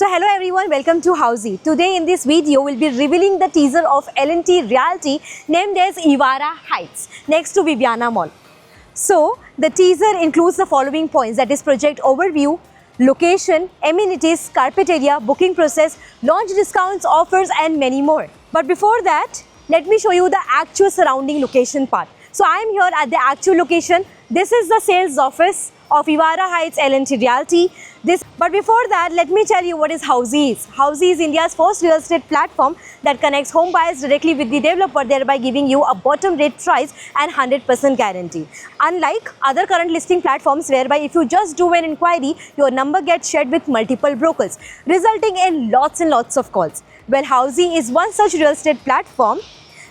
So hello everyone, welcome to Housey. Today in this video, we'll be revealing the teaser of L&T Realty named as Evara Heights next to Viviana Mall. So the teaser includes the following points, that is project overview, location, amenities, carpet area, booking process, launch discounts, offers and many more. But before that, let me show you the actual surrounding location part. So I am here at the actual location. This is the sales office of Evara Heights L&T Realty. But before that, let me tell you what is Housey is. Housey is India's first real estate platform that connects home buyers directly with the developer, thereby giving you a bottom rate price and 100% guarantee. Unlike other current listing platforms whereby if you just do an inquiry, your number gets shared with multiple brokers, resulting in lots and lots of calls. Well, Housey is one such real estate platform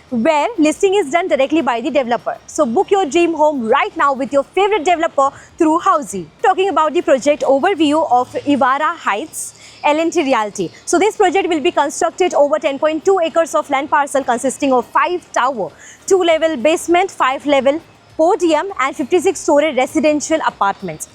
where listing is done directly by the developer. So book your dream home right now with your favorite developer through Housey. Talking about the project overview of Evara Heights L&T Realty. So this project will be constructed over 10.2 acres of land parcel consisting of 5 tower, 2-level basement, 5-level podium and 56-story residential apartments,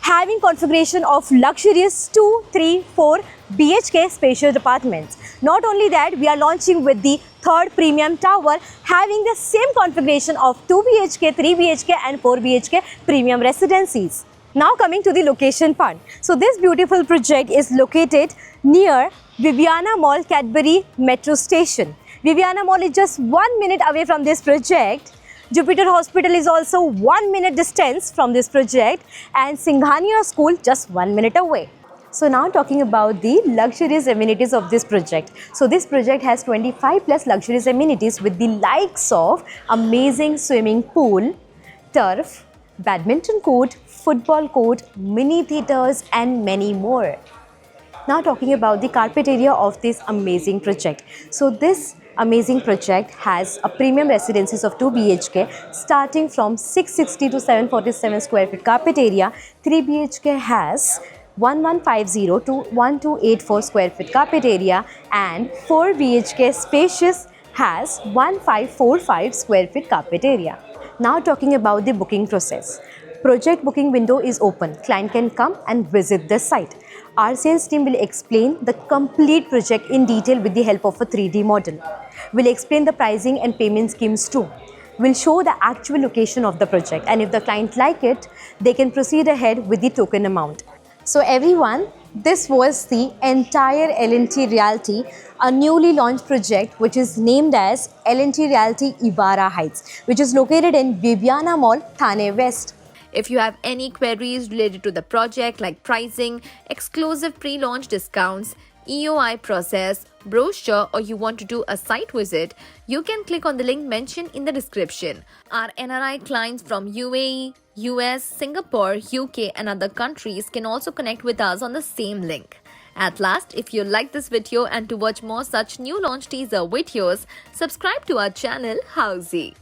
having configuration of luxurious 2, 3, 4 BHK spacious apartments. Not only that, we are launching with the third premium tower having the same configuration of 2 BHK, 3 BHK and 4 BHK premium residencies. Now coming to the location part. So this beautiful project is located near Viviana Mall, Cadbury Metro Station. Viviana Mall is just 1 minute away from this project. Jupiter Hospital is also 1 minute distance from this project and Singhania School just 1 minute away. So now talking about the luxurious amenities of this project. So this project has 25 plus luxurious amenities with the likes of amazing swimming pool, turf, badminton court, football court, mini theatres and many more. Now talking about the carpet area of this amazing project. So this amazing project has a premium residences of 2 BHK starting from 660 to 747 square feet carpet area. 3 BHK has 1150 to 1284 square feet carpet area and 4 BHK spacious has 1545 square feet carpet area. Now talking about the booking process. Project booking window is open. Client can come and visit the site. Our sales team will explain the complete project in detail with the help of a 3D model. We'll explain the pricing and payment schemes too. We'll show the actual location of the project and if the client like it, they can proceed ahead with the token amount. So everyone, this was the entire L&T Realty, a newly launched project which is named as L&T Realty Evara Heights, which is located in Viviana Mall, Thane West. If you have any queries related to the project like pricing, exclusive pre-launch discounts, EOI process, brochure or you want to do a site visit, you can click on the link mentioned in the description. Our NRI clients from UAE, US, Singapore, UK and other countries can also connect with us on the same link. At last, if you like this video and to watch more such new launch teaser videos, subscribe to our channel Housey.